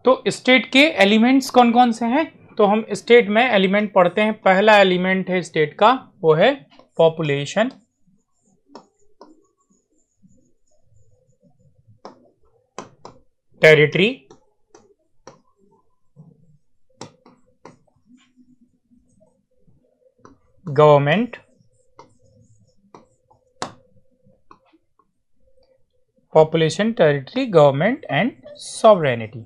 तो स्टेट के एलिमेंट्स कौन कौन से हैं? तो हम स्टेट में एलिमेंट पढ़ते हैं। पहला एलिमेंट है स्टेट का, वो है population. Territory, government, population, territory, government and sovereignty.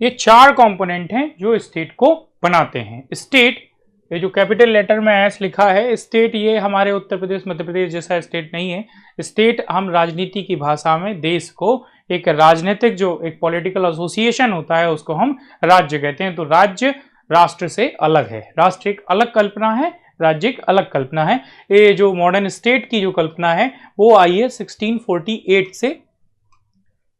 ये चार कंपोनेंट हैं जो स्टेट को बनाते हैं। स्टेट, ये जो कैपिटल लेटर में एस लिखा है, स्टेट ये हमारे उत्तर प्रदेश मध्य प्रदेश जैसा स्टेट नहीं है। स्टेट हम राजनीति की भाषा में देश को एक राजनीतिक जो एक पॉलिटिकल एसोसिएशन होता है उसको हम राज्य कहते हैं। तो राज्य राष्ट्र से अलग है, राष्ट्र एक अलग कल्पना है, राज्य एक अलग कल्पना है। ये जो मॉडर्न स्टेट की जो कल्पना है वो आई है 1648 से।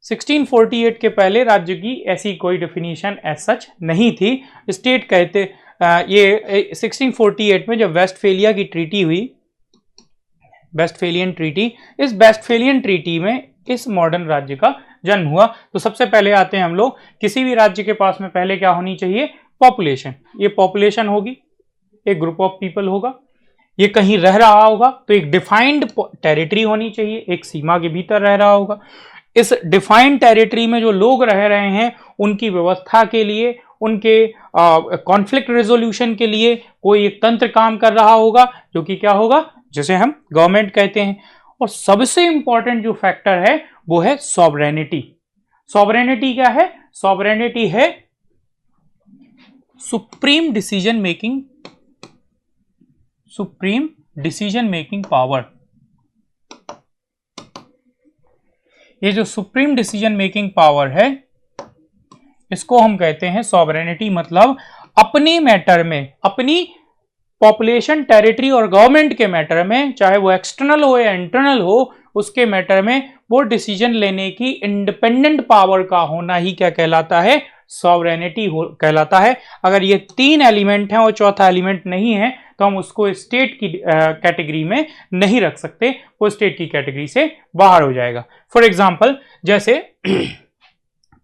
1648 के पहले राज्य की ऐसी कोई डेफिनेशन एज सच नहीं थी। स्टेट कहते ये 1648 में जब वेस्टफेलिया की ट्रीटी हुई, वेस्टफेलियन ट्रीटी, इस वेस्टफेलियन ट्रीटी में इस मॉडर्न राज्य का जन्म हुआ। तो सबसे पहले आते हैं हम लोग, किसी भी राज्य के पास में पहले क्या होनी चाहिए? पॉपुलेशन। ये पॉपुलेशन होगी, एक ग्रुप ऑफ पीपल होगा, ये कहीं रह रहा होगा तो एक डिफाइंड टेरिटरी होनी चाहिए, एक सीमा के भीतर रह रहा होगा। इस डिफाइंड टेरिटरी में जो लोग रह रहे हैं उनकी व्यवस्था के लिए, उनके कॉन्फ्लिक्ट रेजोल्यूशन के लिए कोई एक तंत्र काम कर रहा होगा, जो कि क्या होगा, जिसे हम गवर्नमेंट कहते हैं। और सबसे इंपॉर्टेंट जो फैक्टर है वो है सॉवरेनिटी। सॉवरेनिटी क्या है? सॉवरेनिटी है supreme decision making, supreme decision making power. ये जो सुप्रीम डिसीजन मेकिंग पावर है इसको हम कहते हैं सॉवरेनिटी। मतलब अपने मैटर में, अपनी पॉपुलेशन, टेरिटरी और गवर्नमेंट के मैटर में, चाहे वो एक्सटर्नल हो या इंटरनल हो, उसके मैटर में वो डिसीजन लेने की इंडिपेंडेंट पावर का होना ही क्या कहलाता है? सॉवरेनिटी कहलाता है। अगर ये तीन एलिमेंट हैं और चौथा एलिमेंट नहीं है तो हम उसको स्टेट की कैटेगरी में नहीं रख सकते, वो स्टेट की कैटेगरी से बाहर हो जाएगा। फॉर एग्जाम्पल, जैसे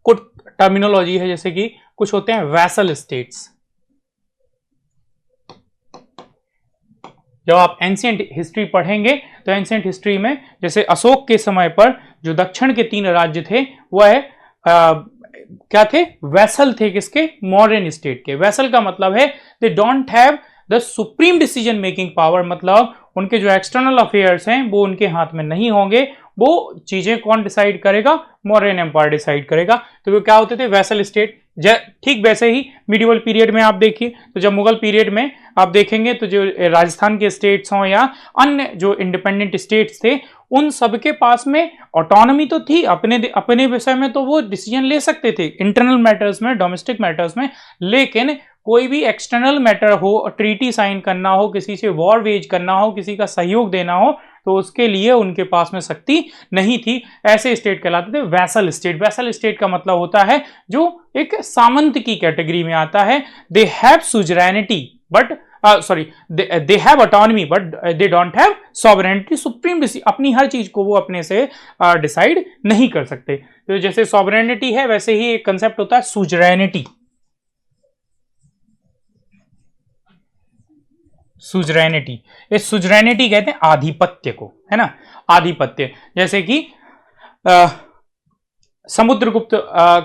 कुछ टर्मिनोलॉजी है, जैसे कि कुछ होते हैं वैसल स्टेट्स। जब आप एंशिएंट हिस्ट्री पढ़ेंगे तो एंशिएंट हिस्ट्री में जैसे अशोक के समय पर जो दक्षिण के तीन राज्य थे वह क्या थे? वैसल थे। किसके? मॉडर्न स्टेट के। वैसल का मतलब है they don't have the supreme decision making power, मतलब उनके जो एक्सटर्नल अफेयर्स हैं वो उनके हाथ में नहीं होंगे, वो चीजें कौन डिसाइड करेगा? मॉडर्न एम्पायर डिसाइड करेगा। तो वो क्या होते थे? Vessel state. ठीक वैसे ही मिडिवल पीरियड में आप देखिए, तो जब मुगल पीरियड में आप देखेंगे तो जो राजस्थान के स्टेट्स हों या अन्य जो इंडिपेंडेंट स्टेट्स थे, उन सबके पास में ऑटोनॉमी तो थी, अपने विषय में तो वो डिसीजन ले सकते थे, इंटरनल मैटर्स में, डोमेस्टिक मैटर्स में। लेकिन कोई भी एक्सटर्नल मैटर हो, ट्रीटी साइन करना हो, किसी से वॉर वेज करना हो, किसी का सहयोग देना हो, तो उसके लिए उनके पास में शक्ति नहीं थी। ऐसे स्टेट कहलाते थे वैसल स्टेट। वैसल स्टेट का मतलब होता है जो एक सामंत की कैटेगरी में आता है। They have suzerainty but they have autonomy but they don't have sovereignty, supreme, अपनी हर चीज को वो अपने से डिसाइड नहीं कर सकते। तो जैसे सॉवरेनिटी है वैसे ही एक कंसेप्ट होता है सुजरैनिटी। सुजरैनिटी, इस सुजरैनिटी कहते हैं आधिपत्य को, है ना, आधिपत्य। जैसे कि समुद्रगुप्त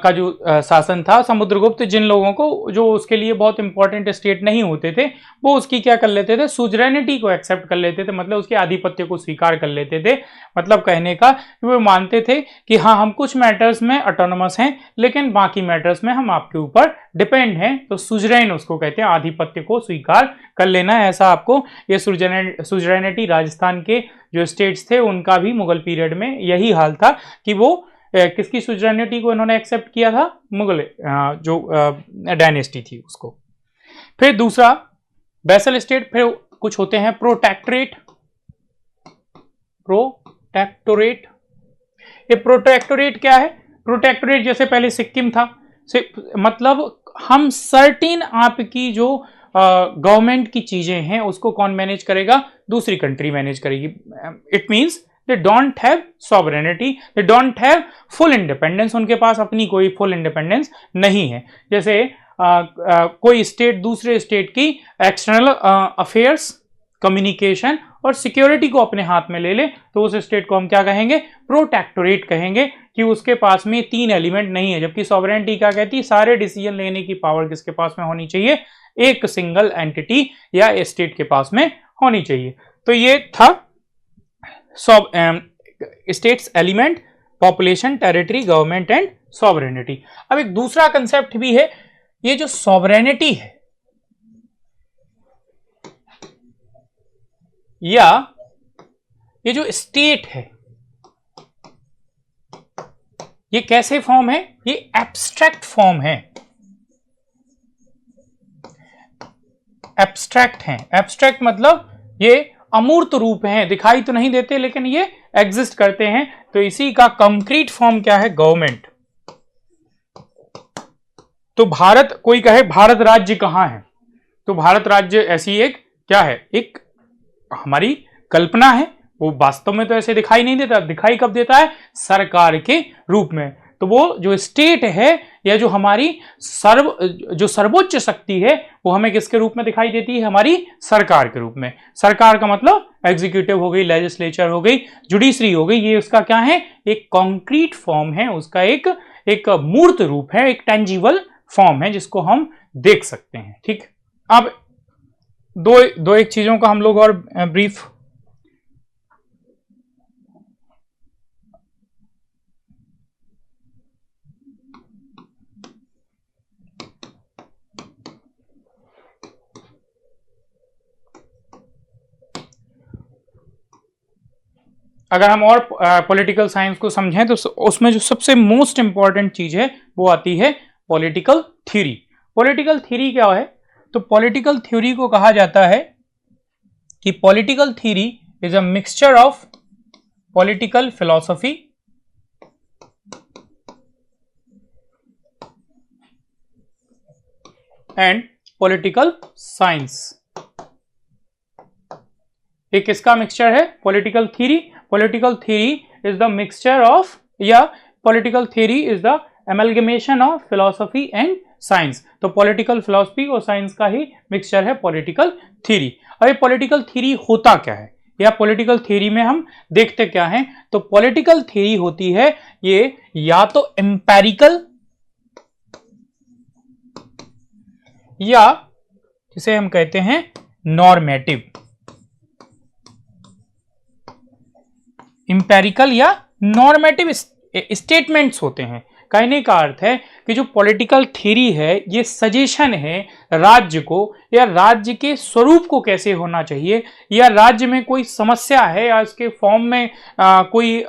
का जो शासन था, समुद्रगुप्त जिन लोगों को जो उसके लिए बहुत इंपॉर्टेंट स्टेट नहीं होते थे, वो उसकी क्या कर लेते थे? सुजरैनिटी को एक्सेप्ट कर लेते थे, मतलब उसके आधिपत्य को स्वीकार कर लेते थे। मतलब कहने का वो मानते थे कि हाँ, हम कुछ मैटर्स में ऑटोनोमस हैं लेकिन बाकी मैटर्स में हम आपके ऊपर डिपेंड हैं। तो सुजरैन उसको कहते हैं, आधिपत्य को स्वीकार कर लेना है। ऐसा आपको ये सुजरैनिटी राजस्थान के जो स्टेट्स थे उनका भी मुगल पीरियड में यही हाल था कि वो किसकी सुजरैनिटी को इन्होंने एक्सेप्ट किया था? मुगल जो डायनेस्टी थी उसको। फिर दूसरा वैसल स्टेट। फिर कुछ होते हैं प्रोटेक्टोरेट। प्रोटेक्टोरेट, ये प्रोटेक्टोरेट क्या है? प्रोटेक्टोरेट जैसे पहले सिक्किम था, मतलब हम सर्टेन आपकी जो गवर्नमेंट की चीजें हैं उसको कौन मैनेज करेगा? दूसरी कंट्री मैनेज करेगी। It means they don't have sovereignty, they don't have full independence, उनके पास अपनी कोई फुल इंडिपेंडेंस नहीं है। जैसे कोई स्टेट दूसरे स्टेट की एक्सटर्नल अफेयर्स, कम्युनिकेशन और सिक्योरिटी को अपने हाथ में ले ले तो उस स्टेट को हम क्या कहेंगे, प्रोटेक्टोरेट कहेंगे, कि उसके पास में 3 एलिमेंट नहीं है। जबकि सॉवरेनिटी क्या कहती है, सारे डिसीजन लेने की पावर किसके पास में होनी चाहिए, एक सिंगल एंटिटी या स्टेट के पास में होनी चाहिए। तो ये था states element, population, territory, government and sovereignty. अब एक दूसरा कंसेप्ट भी है, ये जो सॉवरेनिटी है या ये जो स्टेट है, ये कैसे फॉर्म है, ये एब्स्ट्रैक्ट फॉर्म है, एब्स्ट्रैक्ट है। एब्स्ट्रैक्ट मतलब ये अमूर्त रूप हैं, दिखाई तो नहीं देते लेकिन ये एग्जिस्ट करते हैं। तो इसी का कंक्रीट फॉर्म क्या है, गवर्नमेंट। तो भारत, कोई कहे भारत राज्य कहां है, तो भारत राज्य ऐसी एक क्या है, एक हमारी कल्पना है, वो वास्तव में तो ऐसे दिखाई नहीं देता। दिखाई कब देता है, सरकार के रूप में। तो वो जो स्टेट है या जो हमारी जो सर्वोच्च शक्ति है वो हमें किसके रूप में दिखाई देती है, हमारी सरकार के रूप में। सरकार का मतलब एग्जीक्यूटिव हो गई, लेजिस्लेचर हो गई, जुडिशरी हो गई, ये उसका क्या है, एक कॉन्क्रीट फॉर्म है, उसका एक मूर्त रूप है, एक टेंजिबल फॉर्म है जिसको हम देख सकते हैं। ठीक, अब दो एक चीजों का हम लोग और ब्रीफ अगर हम और पॉलिटिकल साइंस को समझें तो उसमें जो सबसे मोस्ट इंपॉर्टेंट चीज है वो आती है पॉलिटिकल थ्योरी। पॉलिटिकल थ्योरी क्या है, तो पॉलिटिकल थ्योरी को कहा जाता है कि political theory is a mixture of political philosophy and political science. एक किसका मिक्सचर है, political theory. Political theory is the mixture of, या political theory is the amalgamation of philosophy and science. तो पॉलिटिकल फिलॉसफी और science का ही mixture है political theory. अब ये पॉलिटिकल थ्योरी होता क्या है, या पॉलिटिकल थ्योरी में हम देखते क्या हैं, तो पॉलिटिकल थ्योरी होती है ये या तो एम्पेरिकल या जिसे हम कहते हैं नॉर्मेटिव। इंपेरिकल या नॉर्मेटिव स्टेटमेंट्स होते हैं। कहने का अर्थ है कि जो पॉलिटिकल थ्योरी है ये सजेशन है राज्य को, या राज्य के स्वरूप को कैसे होना चाहिए, या राज्य में कोई समस्या है या उसके फॉर्म में कोई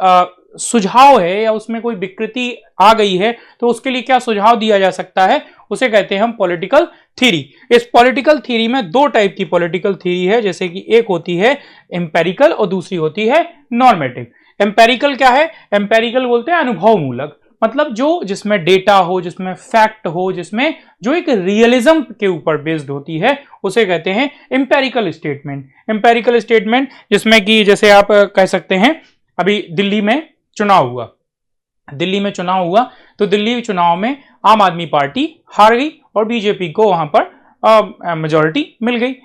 सुझाव है या उसमें कोई विकृति आ गई है तो उसके लिए क्या सुझाव दिया जा सकता है, उसे कहते हैं हम पॉलिटिकल थ्योरी। इस पॉलिटिकल थ्योरी में दो टाइप की पॉलिटिकल थ्योरी है, जैसे कि एक होती है एम्पेरिकल और दूसरी होती है नॉर्मेटिव। एम्पेरिकल क्या है, एम्पेरिकल बोलते हैं अनुभव मूलक, मतलब जो जिसमें डेटा हो, जिसमें फैक्ट हो, जिसमें जो एक रियलिज्म के ऊपर बेस्ड होती है, उसे कहते हैं एम्पेरिकल स्टेटमेंट। एम्पेरिकल स्टेटमेंट जिसमें कि जैसे आप कह सकते हैं अभी दिल्ली में चुनाव हुआ, दिल्ली में चुनाव हुआ तो दिल्ली चुनाव में आम आदमी पार्टी हार गई और बीजेपी को वहां पर मेजॉरिटी मिल गई।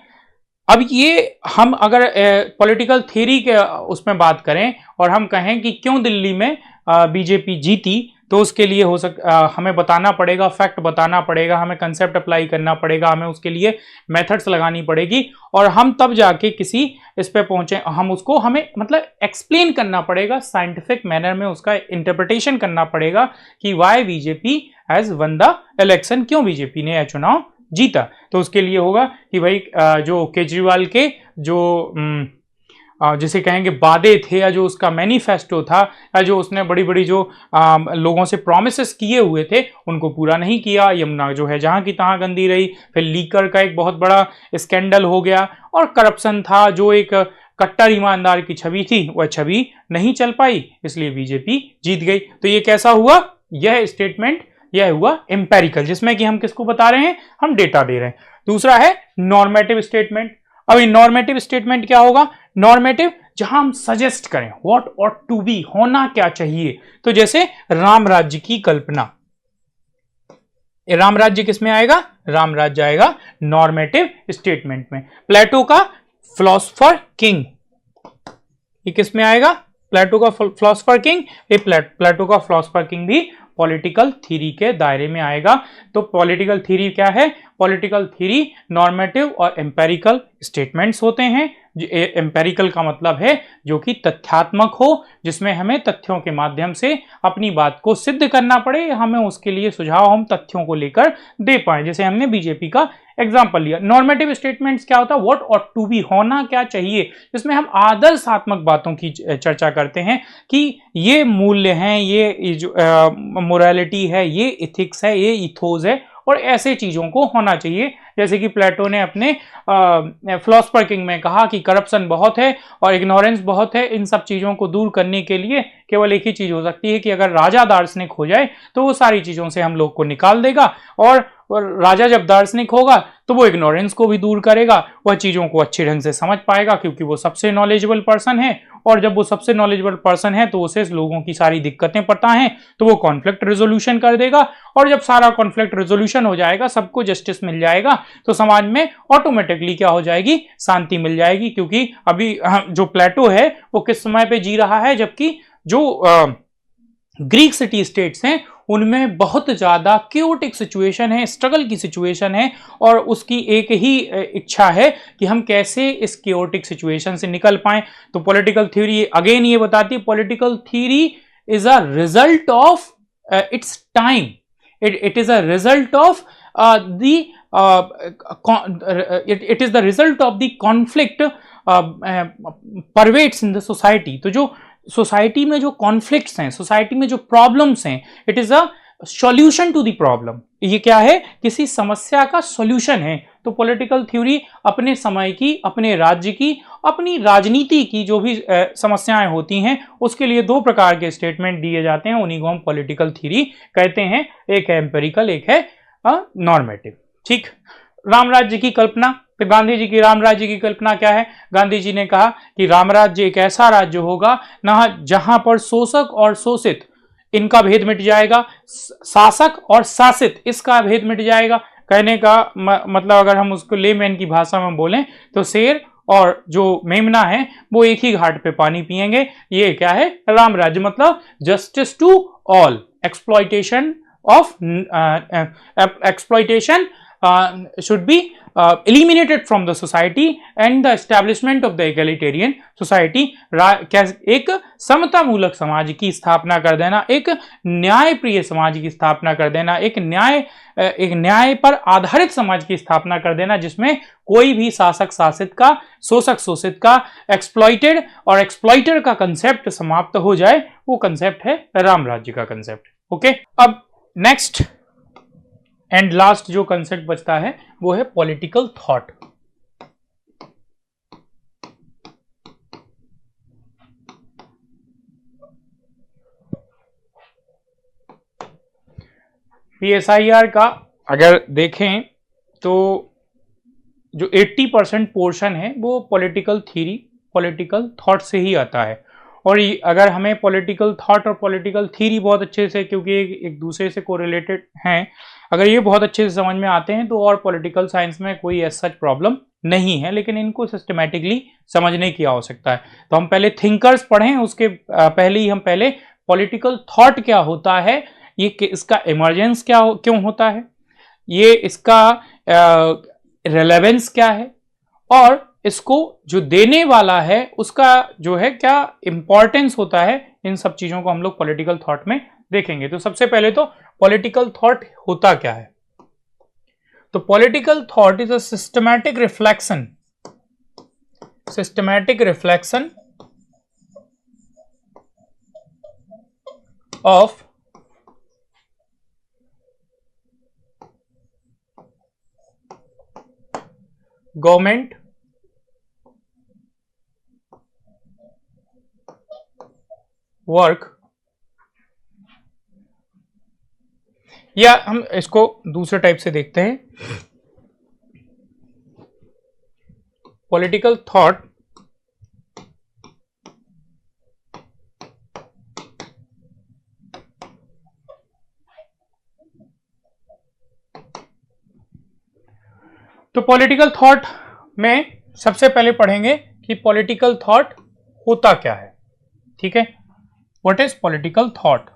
अब ये हम अगर पॉलिटिकल थ्योरी के उसमें बात करें और हम कहें कि क्यों दिल्ली में बीजेपी जीती, तो उसके लिए हमें बताना पड़ेगा, फैक्ट बताना पड़ेगा, हमें कंसेप्ट अप्लाई करना पड़ेगा, हमें उसके लिए मेथड्स लगानी पड़ेगी और हम तब जाके किसी इस पे पहुंचे, हमें मतलब एक्सप्लेन करना पड़ेगा साइंटिफिक मैनर में, उसका इंटरप्रिटेशन करना पड़ेगा कि why BJP has one the election, क्यों बीजेपी ने यह चुनाव जीता। तो उसके लिए होगा कि भाई जो केजरीवाल के जो जिसे कहेंगे वादे थे, या जो उसका मैनिफेस्टो था, या जो उसने बड़ी बड़ी जो लोगों से प्रॉमिसेस किए हुए थे उनको पूरा नहीं किया। यमुना जो है जहां की तहां गंदी रही, फिर लीकर का एक बहुत बड़ा स्कैंडल हो गया और करप्शन था, जो एक कट्टर ईमानदार की छवि थी वह छवि नहीं चल पाई, इसलिए बीजेपी जीत गई। तो ये कैसा हुआ, यह स्टेटमेंट यह हुआ एम्पेरिकल, जिसमें कि हम किसको बता रहे हैं, हम डेटा दे रहे हैं। दूसरा है नॉर्मेटिव स्टेटमेंट। अब नॉर्मेटिव स्टेटमेंट क्या होगा, नॉर्मेटिव जहां हम सजेस्ट करें व्हाट ऑट टू बी, होना क्या चाहिए। तो जैसे राम राज्य की कल्पना, राम राज्य किस में आएगा, राम राज्य आएगा नॉर्मेटिव स्टेटमेंट में। प्लेटो का फिलोसोफर किंग, ये किस में आएगा, प्लेटो का फिलोसोफर किंग, ये प्लेटो का फिलोसोफर किंग भी पॉलिटिकल थ्योरी के दायरे में आएगा। तो पॉलिटिकल थ्योरी क्या है, पॉलिटिकल थ्योरी नॉर्मेटिव और एम्पेरिकल स्टेटमेंट्स होते हैं। एम्पेरिकल का मतलब है जो कि तथ्यात्मक हो, जिसमें हमें तथ्यों के माध्यम से अपनी बात को सिद्ध करना पड़े, हमें उसके लिए सुझाव हम तथ्यों को लेकर दे पाए, जैसे हमने बीजेपी का एग्जाम्पल लिया। नॉर्मेटिव स्टेटमेंट्स क्या होता है, व्हाट ऑट टू बी, होना क्या चाहिए, जिसमें हम आदर्शात्मक बातों की चर्चा करते हैं कि ये मूल्य हैं, ये जो मोरालिटी है, ये इथिक्स है, ये इथोस है, और ऐसे चीजों को होना चाहिए। जैसे कि प्लेटो ने अपने फिलोसोफर किंग में कहा कि करप्शन बहुत है और इग्नोरेंस बहुत है, इन सब चीजों को दूर करने के लिए केवल एक ही चीज हो सकती है कि अगर राजा दार्शनिक हो जाए तो वो सारी चीजों से हम लोग को निकाल देगा, और राजा जब दार्शनिक होगा तो वो इग्नोरेंस को भी दूर करेगा, वह चीजों को अच्छे ढंग से समझ पाएगा क्योंकि वो सबसे नॉलेजेबल पर्सन है, और जब वो सबसे नॉलेजेबल पर्सन है तो उसे लोगों की सारी दिक्कतें पता हैं, तो वो कॉन्फ्लिक्ट रेजोल्यूशन कर देगा, और जब सारा कॉन्फ्लिक्ट रेजोल्यूशन हो जाएगा, सबको जस्टिस मिल जाएगा, तो समाज में ऑटोमेटिकली क्या हो जाएगी, शांति मिल जाएगी। क्योंकि अभी जो प्लेटो है वो किस समय पे जी रहा है, जबकि जो ग्रीक सिटी स्टेट्स हैं उनमें बहुत ज्यादा क्योटिक सिचुएशन है, स्ट्रगल की सिचुएशन है, और उसकी एक ही इच्छा है कि हम कैसे इस क्योटिक सिचुएशन से निकल पाएं। तो पॉलिटिकल थ्योरी अगेन ये बताती है, political theory is a result of its time, it is a result of it is the result of the conflict pervades in the society। तो जो सोसाइटी में जो कॉन्फ्लिक्ट्स हैं, सोसाइटी में जो प्रॉब्लम्स हैं, it is a solution to the problem, ये क्या है, किसी समस्या का सॉल्यूशन है। तो पॉलिटिकल थ्योरी अपने समय की, अपने राज्य की, अपनी राजनीति की जो भी समस्याएं होती हैं उसके लिए दो प्रकार के स्टेटमेंट दिए जाते हैं, उन्हीं को हम पॉलिटिकल थ्योरी कहते हैं। एक है एम्पेरिकल, एक है नॉर्मेटिव। ठीक, राम राज्य की कल्पना, तो गांधी जी की राम राज्य की कल्पना क्या है, गांधी जी ने कहा कि राम राज्य एक ऐसा राज्य होगा ना जहां पर शोषक और शोषित इनका भेद मिट जाएगा, शासक और शासित इसका भेद मिट जाएगा। कहने का मतलब अगर हम उसको लेमैन की भाषा में बोलें तो शेर और जो मेमना है वो एक ही घाट पे पानी पिएंगे। ये क्या है, राम राज्य, मतलब justice to all, exploitation of exploitation should be eliminated from the society and the establishment of the egalitarian society। एक समता मूलक समाज की स्थापना कर देना, एक न्याय प्रिय समाज की स्थापना कर देना, एक न्याय पर आधारित समाज की स्थापना कर देना, जिसमें कोई भी शासक शासित का, शोषक शोषित का, एक्सप्लॉइटेड और एक्सप्लॉइटर का कंसेप्ट समाप्त हो जाए, वो कंसेप्ट है राम राज्य का कंसेप्ट। ओके, अब नेक्स्ट एंड लास्ट जो कंसेप्ट बचता है वो है पॉलिटिकल थॉट। पीएसआईआर का अगर देखें तो जो 80% पोर्शन है वो पॉलिटिकल थ्योरी, पॉलिटिकल थॉट से ही आता है। और अगर हमें पॉलिटिकल थॉट और पॉलिटिकल थ्योरी बहुत अच्छे से, क्योंकि एक दूसरे से कोरिलेटेड हैं, अगर ये बहुत अच्छे से समझ में आते हैं तो और पॉलिटिकल साइंस में कोई ऐसा प्रॉब्लम नहीं है, लेकिन इनको सिस्टमैटिकली समझने की आवश्यकता है। तो हम पहले थिंकर्स पढ़ें, उसके पहले ही हम पहले पॉलिटिकल थॉट क्या होता है, ये इसका इमर्जेंस क्यों होता है, ये इसका रेलेवेंस क्या है, और इसको जो देने वाला है उसका जो है क्या इंपॉर्टेंस होता है, इन सब चीजों को हम लोग पॉलिटिकल थॉट में देखेंगे। तो सबसे पहले तो पॉलिटिकल थॉट होता क्या है। तो political thought is a systematic reflection of government work, या हम इसको दूसरे टाइप से देखते हैं, पॉलिटिकल थॉट तो पॉलिटिकल थॉट में सबसे पहले पढ़ेंगे कि पॉलिटिकल थॉट होता क्या है। ठीक है, what is political thought,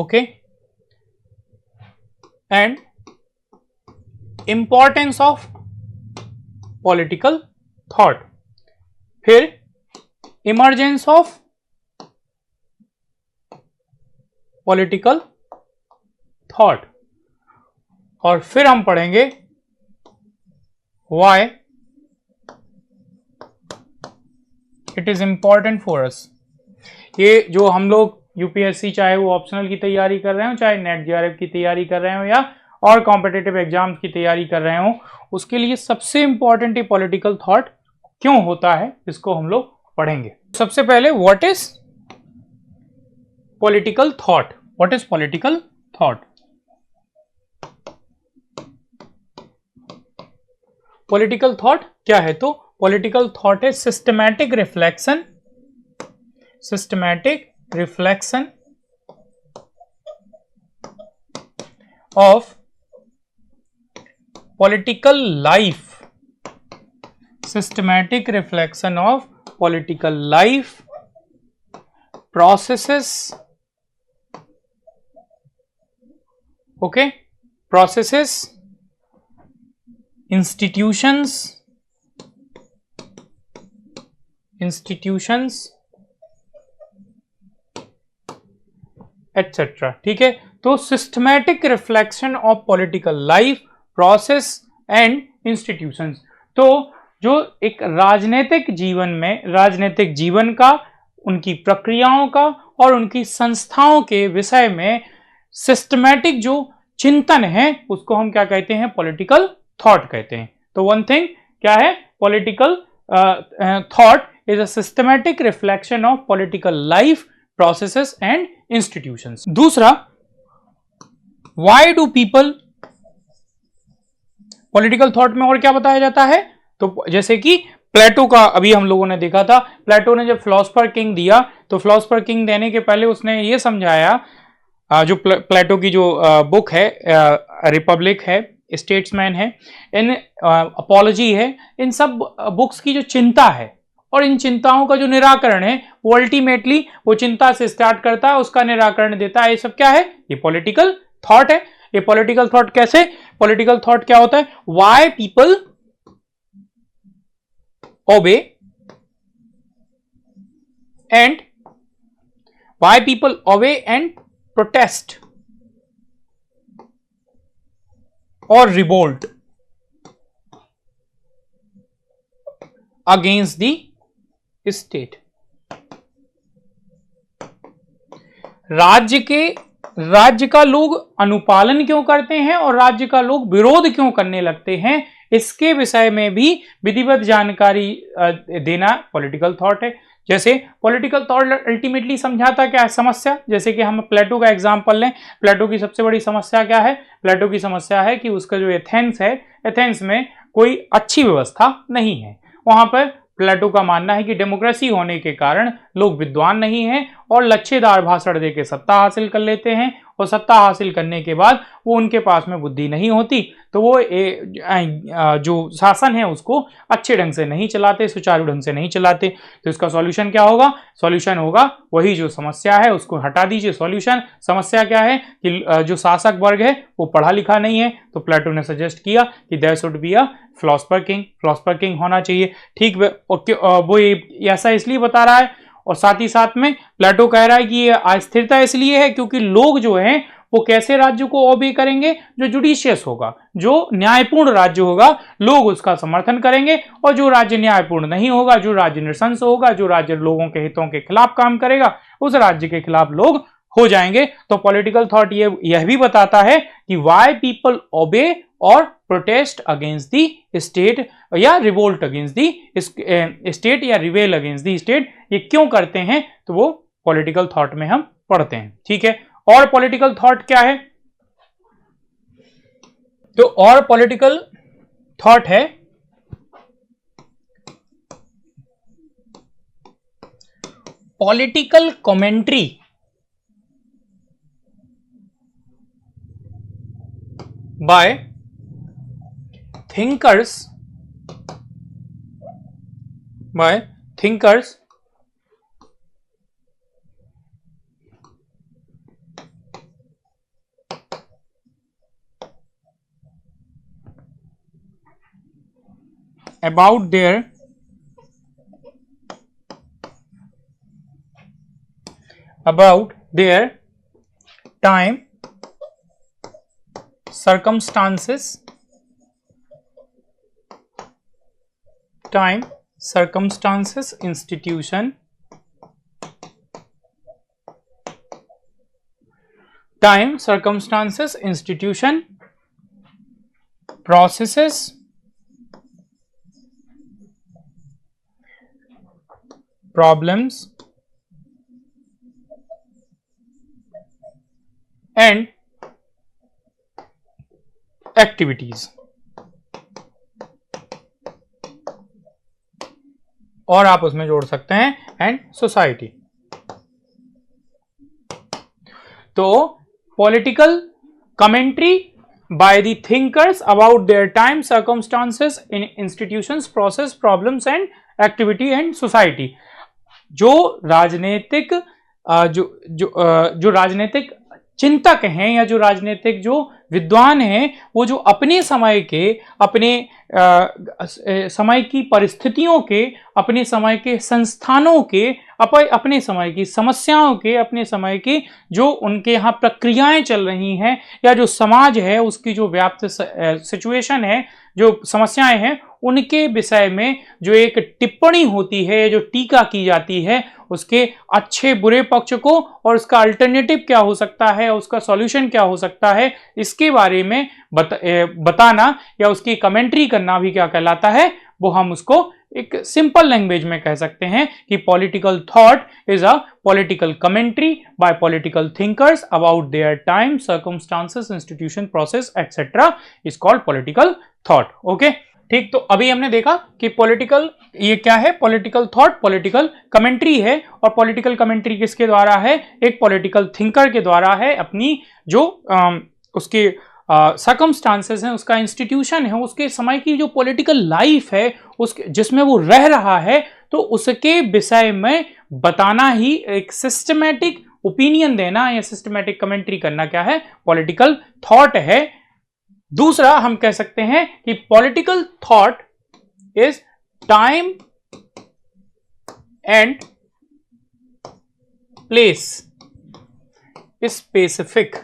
okay, and importance of political thought, फिर इमर्जेंस ऑफ पॉलिटिकल थॉट, और फिर हम पढ़ेंगे why it is important for us. ये जो हम लोग यूपीएससी, चाहे वो ऑप्शनल की तैयारी कर रहे हो, चाहे नेट जेआरएफ की तैयारी कर रहे हो, या और कॉम्पिटिटिव एग्जाम्स की तैयारी कर रहे हो, उसके लिए सबसे इंपॉर्टेंट ये पॉलिटिकल थॉट क्यों होता है, इसको हम लोग पढ़ेंगे। सबसे पहले what is political thought, what is political thought. Political thought क्या है? तो पॉलिटिकल थॉट है systematic reflection of political life, systematic reflection of political life, processes, okay, processes, institutions, etc. ठीक है, तो systematic reflection of political life, process and institutions. तो जो एक राजनीतिक जीवन का, उनकी प्रक्रियाओं का और उनकी संस्थाओं के विषय में सिस्टमैटिक जो चिंतन है, उसको हम क्या कहते हैं? पॉलिटिकल थॉट कहते हैं। तो वन थिंग क्या है? Political thought is a systematic reflection of political life, processes and institutions. दूसरा, why do people, political thought में और क्या बताया जाता है? तो जैसे कि प्लेटो का अभी हम लोगों ने देखा था, प्लेटो ने जब फिलोसोफर किंग दिया, तो फिलोसोफर किंग देने के पहले उसने ये समझाया, जो प्लेटो की जो बुक है, रिपब्लिक है, स्टेट्समैन है, इन अपॉलॉजी है, इन सब बुक्स की जो चिंता है और इन चिंताओं का जो निराकरण है, वो अल्टीमेटली वो चिंता से स्टार्ट करता है, उसका निराकरण देता है। ये सब क्या है? ये पॉलिटिकल थॉट है। ये पॉलिटिकल थॉट कैसे? पॉलिटिकल थॉट क्या होता है? Why people obey and protest or revolt against the state। राज्य का लोग अनुपालन क्यों करते हैं और राज्य का लोग विरोध क्यों करने लगते हैं, इसके विषय में भी विधिवत जानकारी देना पॉलिटिकल थॉट है। जैसे पॉलिटिकल थॉट अल्टीमेटली समझाता क्या है? समस्या। जैसे कि हम प्लेटो का एग्जांपल लें, प्लेटो की सबसे बड़ी समस्या क्या है? प्लेटो की समस्या है कि उसका जो एथेंस है, एथेंस में कोई अच्छी व्यवस्था नहीं है। वहां पर प्लेटो का मानना है कि डेमोक्रेसी होने के कारण लोग विद्वान नहीं हैं और लच्छेदार भाषण देकर सत्ता हासिल कर लेते हैं, और सत्ता हासिल करने के बाद वो उनके पास में बुद्धि नहीं होती, तो वो जो शासन है उसको अच्छे ढंग से नहीं चलाते, सुचारू ढंग से नहीं चलाते। तो इसका सॉल्यूशन क्या होगा? सॉल्यूशन होगा वही जो समस्या है उसको हटा दीजिए। सॉल्यूशन, समस्या क्या है? कि जो शासक वर्ग है वो पढ़ा लिखा नहीं है, तो प्लेटो ने सजेस्ट किया कि there should be a philosopher king होना चाहिए। ठीक, वो ऐसा इसलिए बता रहा है, और साथ ही साथ में प्लेटो कह रहा है कि ये अस्थिरता इसलिए है क्योंकि लोग जो हैं वो कैसे राज्य को ओबे करेंगे? जो जुडिशियस होगा, जो न्यायपूर्ण राज्य होगा, लोग उसका समर्थन करेंगे, और जो राज्य न्यायपूर्ण नहीं होगा, जो राज्य नृशंस होगा, जो राज्य लोगों के हितों के खिलाफ काम करेगा, उस राज्य के खिलाफ लोग हो जाएंगे। तो पॉलिटिकल थॉट यह भी बताता है कि व्हाई पीपल ओबे और प्रोटेस्ट अगेंस्ट द स्टेट या रिवोल्ट अगेंस्ट द स्टेट या रिवेल अगेंस्ट द स्टेट, ये क्यों करते हैं? तो वो पॉलिटिकल थॉट में हम पढ़ते हैं। ठीक है, और पॉलिटिकल थॉट क्या है? तो और पॉलिटिकल थॉट है political commentary by thinkers about their time, circumstances, institution, processes, problems and activities. और आप उसमें जोड़ सकते हैं एंड सोसाइटी। तो political commentary by the thinkers about their time, circumstances, in institutions, process, problems and activity and society। जो राजनीतिक जो राजनीतिक चिंतक हैं या जो राजनीतिक जो विद्वान हैं, वो जो अपने समय के, अपने समय की परिस्थितियों के, अपने समय के संस्थानों के, अपने समय की समस्याओं के, अपने समय की जो उनके यहाँ प्रक्रियाएं चल रही हैं या जो समाज है उसकी जो व्याप्त सिचुएशन है, जो समस्याएं हैं, उनके विषय में जो एक टिप्पणी होती है, जो टीका की जाती है, उसके अच्छे बुरे पक्ष को और उसका अल्टरनेटिव क्या हो सकता है, उसका सॉल्यूशन क्या हो सकता है, इसके बारे में बताना या उसकी कमेंट्री करना भी क्या कहलाता है, वो हम उसको एक सिंपल लैंग्वेज में कह सकते हैं कि political thought is a political commentary bye political thinkers about their time, circumstances, institution, process etcetera is called political thought. Okay, ठीक। तो अभी हमने देखा कि पॉलिटिकल ये क्या है, पॉलिटिकल थॉट पॉलिटिकल कमेंट्री है। और पॉलिटिकल कमेंट्री किसके द्वारा है, एक पॉलिटिकल थिंकर के द्वारा है, अपनी जो उसके सर्कमस्टांसेस हैं, उसका इंस्टीट्यूशन है, उसके समय की जो पॉलिटिकल लाइफ है, उसके जिसमें वो रह रहा है, तो उसके विषय में बताना ही, एक सिस्टमैटिक ओपिनियन देना या सिस्टमैटिक कमेंट्री करना क्या है, पॉलिटिकल थॉट है। दूसरा हम कह सकते हैं कि political thought is time and place specific.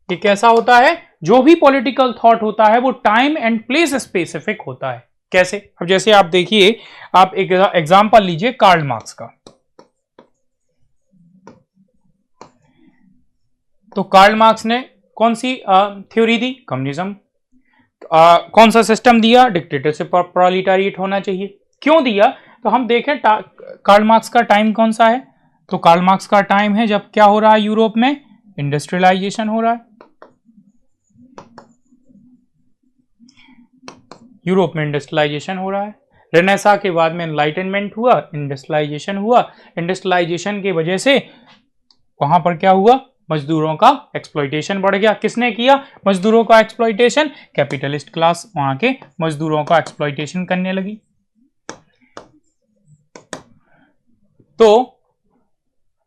ये कैसा होता है, जो भी पॉलिटिकल थॉट होता है वो टाइम एंड प्लेस स्पेसिफिक होता है। कैसे, अब जैसे आप देखिए, आप एक एग्जांपल लीजिए कार्ल मार्क्स का। तो कार्ल मार्क्स ने कौन सी थ्योरी दी, कम्युनिज्म। कौन सा सिस्टम दिया, डिक्टेटरशिप और प्रोलेटारिएट होना चाहिए। क्यों दिया, तो हम देखें कार्ल मार्क्स का टाइम कौन सा है। तो कार्ल मार्क्स का टाइम है जब क्या हो रहा है, यूरोप में इंडस्ट्रियलाइजेशन हो रहा है। यूरोप में इंडस्ट्रियलाइजेशन हो रहा है। रेनेसां के बाद में एनलाइटनमेंट हुआ, इंडस्ट्रियलाइजेशन हुआ। इंडस्ट्रियलाइजेशन की वजह से वहां पर क्या हुआ, मजदूरों का एक्सप्लॉइटेशन बढ़ गया। किसने किया मजदूरों का एक्सप्लॉइटेशन, कैपिटलिस्ट क्लास वहां के मजदूरों का एक्सप्लॉइटेशन करने लगी। तो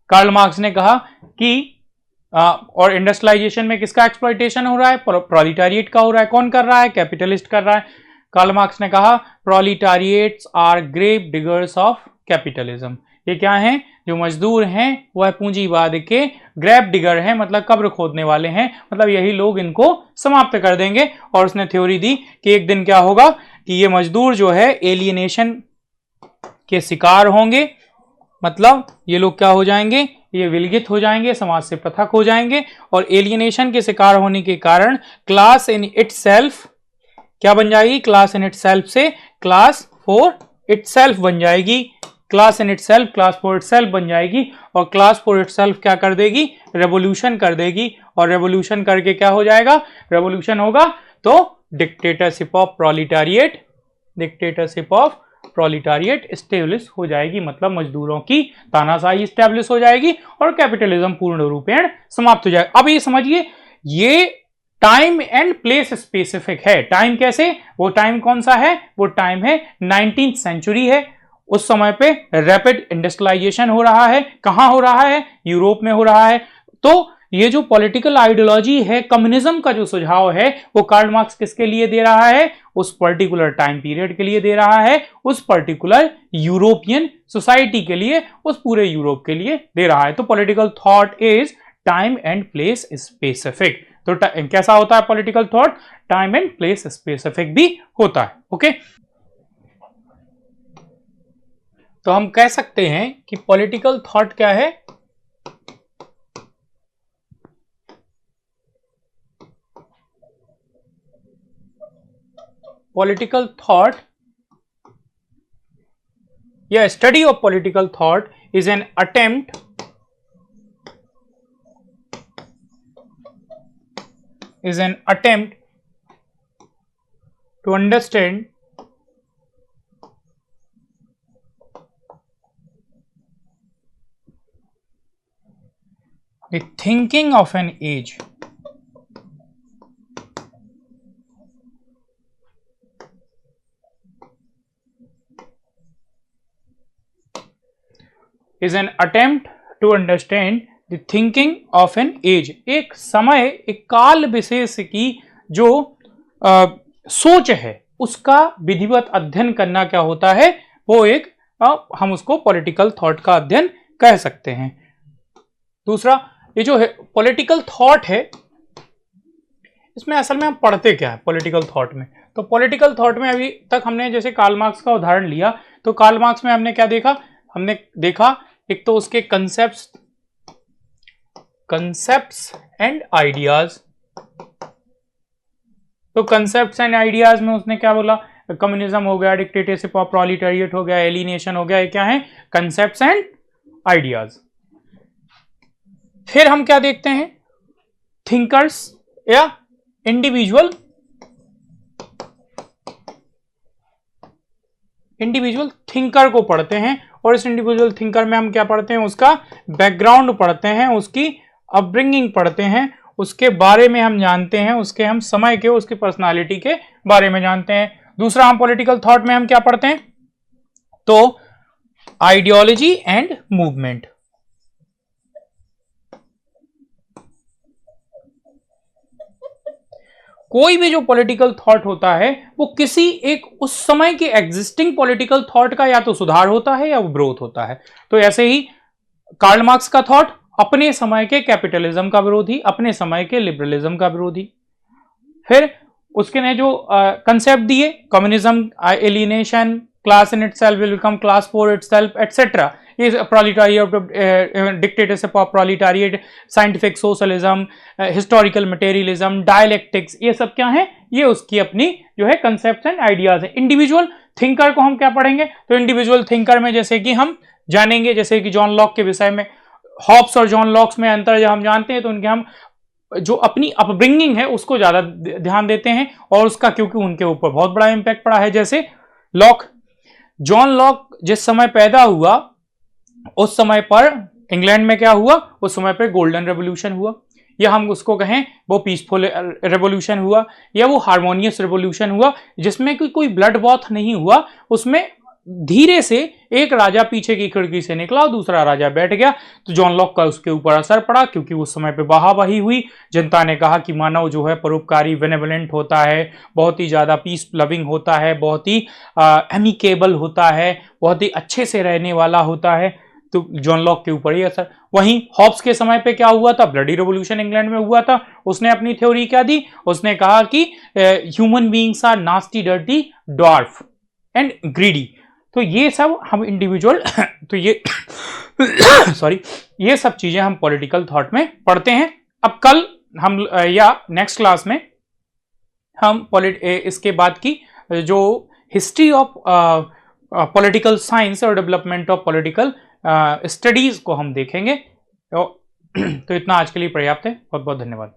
कार्ल मार्क्स ने कहा कि और इंडस्ट्रियलाइजेशन में किसका एक्सप्लॉइटेशन हो रहा है, प्रोलेटारिएट का हो रहा है। कौन कर रहा है, कैपिटलिस्ट कर रहा है। कार्ल मार्क्स ने कहा proletariats are grave diggers of capitalism. ये क्या हैं, जो मजदूर हैं वह पूंजीवाद के ग्रैब डिगर हैं, मतलब कब्र खोदने वाले हैं, मतलब यही लोग इनको समाप्त कर देंगे। और उसने थ्योरी दी कि एक दिन क्या होगा कि ये मजदूर जो है एलियनेशन के शिकार होंगे, मतलब ये लोग क्या हो जाएंगे, ये विलगित हो जाएंगे, समाज से पृथक हो जाएंगे। और एलियनेशन के शिकार होने के कारण क्लास इन इटसेल्फ क्या बन जाएगी, क्लास इन इटसेल्फ से क्लास फॉर इटसेल्फ बन जाएगी। Class in itself class for itself बन जाएगी। और क्लास फॉर इटसेल्फ क्या कर देगी, रेवोल्यूशन कर देगी। और रेवोल्यूशन करके क्या हो जाएगा, रेवोल्यूशन होगा तो dictatorship of proletariat, dictatorship of proletariat establish हो जाएगी, मतलब मजदूरों की तानाशाही एस्टेब्लिश हो जाएगी और कैपिटलिज्म पूर्ण रूपेण समाप्त हो जाएगा। अब ये समझिए, ये टाइम एंड प्लेस स्पेसिफिक है। टाइम कैसे, वो टाइम कौन सा है, वो टाइम है 19th सेंचुरी है। उस समय पे रैपिड इंडस्ट्रियलाइजेशन हो रहा है। कहां हो रहा है, यूरोप में हो रहा है। तो ये जो पॉलिटिकल आइडियोलॉजी है, कम्युनिज्म का जो सुझाव है, वो कार्ल मार्क्स किसके लिए दे रहा है, उस पर्टिकुलर टाइम पीरियड के लिए दे रहा है, उस पर्टिकुलर यूरोपियन सोसाइटी के लिए, उस पूरे यूरोप के लिए दे रहा है। तो political thought is time and place specific. तो कैसा होता है political thought, time and place specific भी होता है। ओके, तो हम कह सकते हैं कि पॉलिटिकल थॉट क्या है, political thought या study of political thought is an attempt to understand the thinking of an age is an attempt to understand the thinking of an age। एक समय, एक काल विशेष की जो सोच है, उसका विधिवत अध्ययन करना क्या होता है, वो एक हम उसको पॉलिटिकल थॉट का अध्ययन कह सकते हैं। दूसरा, ये जो है पॉलिटिकल थॉट है, इसमें असल में हम पढ़ते क्या है पॉलिटिकल थॉट में। तो पॉलिटिकल थॉट में अभी तक हमने जैसे कार्ल मार्क्स का उदाहरण लिया, तो कार्ल मार्क्स में हमने क्या देखा, हमने देखा एक तो उसके कंसेप्ट्स एंड आइडियाज। तो कंसेप्ट्स एंड आइडियाज में उसने क्या बोला, कम्युनिज्म हो गया, डिक्टेटरशिप ऑफ प्रोलेटारिएट हो गया, एलिनेशन हो गया, ये क्या है, कंसेप्ट्स एंड आइडियाज। फिर हम क्या देखते हैं, थिंकर्स या इंडिविजुअल थिंकर को पढ़ते हैं, और इस इंडिविजुअल थिंकर में हम क्या पढ़ते हैं, उसका बैकग्राउंड पढ़ते हैं, उसकी अपब्रिंगिंग पढ़ते हैं, उसके बारे में हम जानते हैं, उसके हम समय के, उसकी पर्सनालिटी के बारे में जानते हैं। दूसरा, हम पॉलिटिकल थॉट में हम क्या पढ़ते हैं, तो आइडियोलॉजी एंड मूवमेंट। कोई भी जो पॉलिटिकल थॉट होता है, वो किसी एक उस समय के एग्जिस्टिंग पॉलिटिकल थॉट का या तो सुधार होता है या वो विरोध होता है। तो ऐसे ही कार्ल मार्क्स का थॉट अपने समय के कैपिटलिज्म का विरोधी, अपने समय के लिबरलिज्म का विरोधी। फिर उसके ने जो कंसेप्ट दिए, communism, alienation, class in itself will become class for itself etcetera, ये proletariat, dictatorship of proletariat, scientific socialism, historical materialism, dialectics, ये सब क्या है, ये उसकी अपनी जो है कंसेप्ट एंड आइडियाज है। इंडिविजुअल थिंकर को हम क्या पढ़ेंगे, तो इंडिविजुअल थिंकर में जैसे कि हम जानेंगे, जैसे कि जॉन लॉक के विषय में, हॉब्स और जॉन लॉक्स में अंतर जब हम जानते हैं, तो उनके हम जो अपनी अपब्रिंगिंग है उसको ज्यादा ध्यान देते हैं, और उसका क्योंकि उनके ऊपर बहुत बड़ा इंपैक्ट पड़ा है। जैसे जॉन लॉक जिस समय पैदा हुआ, उस समय पर इंग्लैंड में क्या हुआ, उस समय पर गोल्डन रेवोल्यूशन हुआ, या हम उसको कहें वो पीसफुल रेवोल्यूशन हुआ, या वो हार्मोनियस रेवोल्यूशन हुआ, जिसमें कोई ब्लड बॉथ नहीं हुआ। उसमें धीरे से एक राजा पीछे की खिड़की से निकला और दूसरा राजा बैठ गया। तो जॉन लॉक का उसके ऊपर असर पड़ा, क्योंकि उस समय पे बहाबही हुई, जनता ने कहा कि मानव जो है परोपकारी, बेनेवलेंट होता है, बहुत ही ज्यादा पीस लविंग होता है, बहुत ही एमिकेबल होता है, बहुत ही अच्छे से रहने वाला होता है। तो जॉन लॉक के ऊपर ही असर। वहीं हॉब्स के समय पे क्या हुआ था, ब्लडी रेवोल्यूशन इंग्लैंड में हुआ था। उसने अपनी थ्योरी क्या दी, उसने कहा कि human beings are nasty, dirty, dwarf and greedy. तो ये सब हम इंडिविजुअल तो ये सॉरी, ये सब चीजें हम पॉलिटिकल थॉट में पढ़ते हैं। अब कल हम या नेक्स्ट क्लास में हम इसके बाद की जो हिस्ट्री ऑफ पॉलिटिकल साइंस और डेवलपमेंट ऑफ पॉलिटिकल स्टडीज को हम देखेंगे। तो इतना आज के लिए पर्याप्त है। बहुत बहुत धन्यवाद।